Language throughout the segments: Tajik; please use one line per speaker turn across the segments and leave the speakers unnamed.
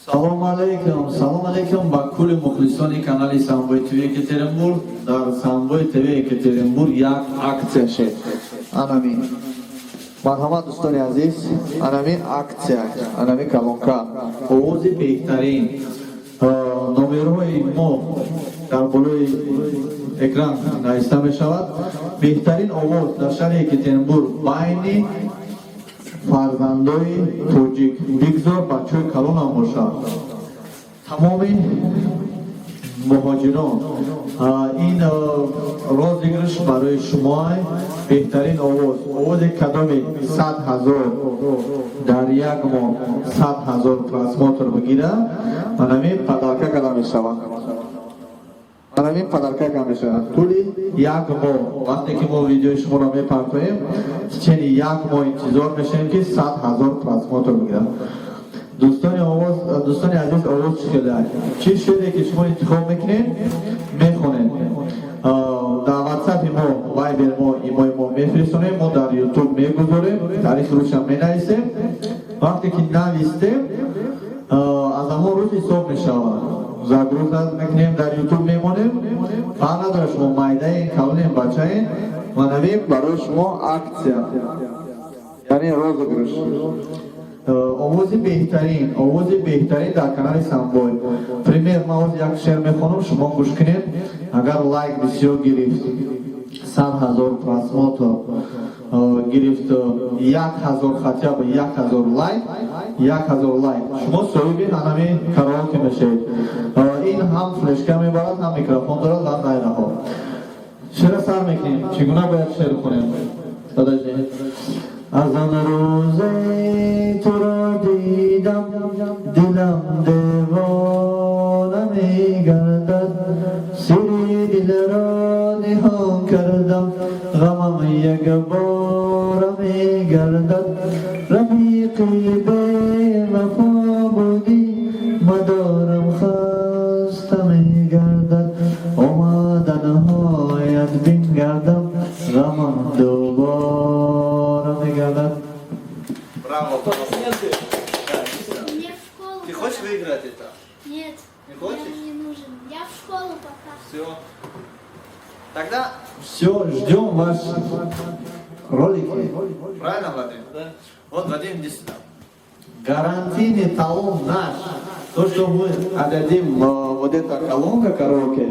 Салом алейкум ба кулли мухлисони канали Самбой ТВ Екатеринбург. Дар Самбой ТВ Екатеринбург як акция шед. Анами марҳамат дӯстони азиз, анами акция, анами калонка овози беҳтарин номерҳои мо дар болои экран нависта мешавад. Беҳтарин овоз дар шаҳри Екатеринбург байни фарзандои тоҷик бигзор бачаҳои калонам бошад. Тамоми муҳоҷирон ин розыгрыш барои шумо беҳтарин овози кадоми 100,000 дар як моҳ 100,000 просмотр бигира манами падарка када мешавад. Манами падарка када мешавад. Тӯли як моҳ вақте ки мо видеои шуморо мепартоем течени як моҳ интизор мешавем ки 100,000 просмотр бигира. Дӯстони азиз, овоз чӣ хеле чӣ шеъре ки шумо интихоб мекунед мехонед дар ватсапи мо вайбер мо имои мо мефиристонем, мо дар ютуб мегузорем, таърихи рӯшам менависем. вақте ки навистем аз ҳамон рӯз ҳисоб мешавад. загрузка мекунем, дар ютуб мемонем. фарқ надорад шумо майдаен калонен бачаен, манавем барои шумо акция, яъне розыгрыш. овози беҳтарин дар канали Самбой. Пример, ман ҳозир як шеър мехонам, шумо гӯш кунед. Агар лайк бисёр гирифт 100,000 просмотр гирифт 1,000 хотя бы 1,000 лайк, 1,000 лайк, шумо соҳиби ҳанами караоке мешавед. ин ҳам флешка мебарад, ҳам микрофон дорад ва ғайраҳо. шеъра сар мекунем. Чӣ гуна бояд шеър хунем? аз он рӯзе туро дидам дилам девона мегардад, сири дилро ниҳон кардам, ғамам якбора мегардад. рафиқи бевафо будӣ, мадорам хаста мегардад, омаданҳоят бингардам, ғамам дубора мегардад. Браво!
Мне в школу.
Ты хочешь выиграть это?
Нет.
Не хочешь?
Мне не нужен. Я в школу пока.
Все. Тогда все, ждем ваши ролики. Правильно, Вадим? Да. Вот, Вадим, иди сюда. Гарантийный талон наш. То, что мы отдадим вот эта колонка караоке,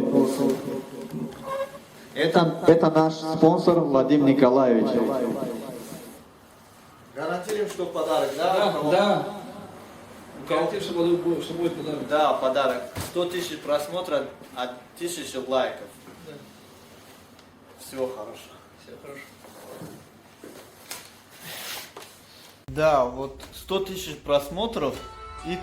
это наш спонсор Вадим Николаевич. Гарантируем, что подарок, да?
Да. Гарантируем, что будет подарок.
Да, подарок. 100 тысяч просмотров, 1000 лайков.
Да.
Всего хорошего.
Всего хорошего.
Да, вот 100 тысяч просмотров и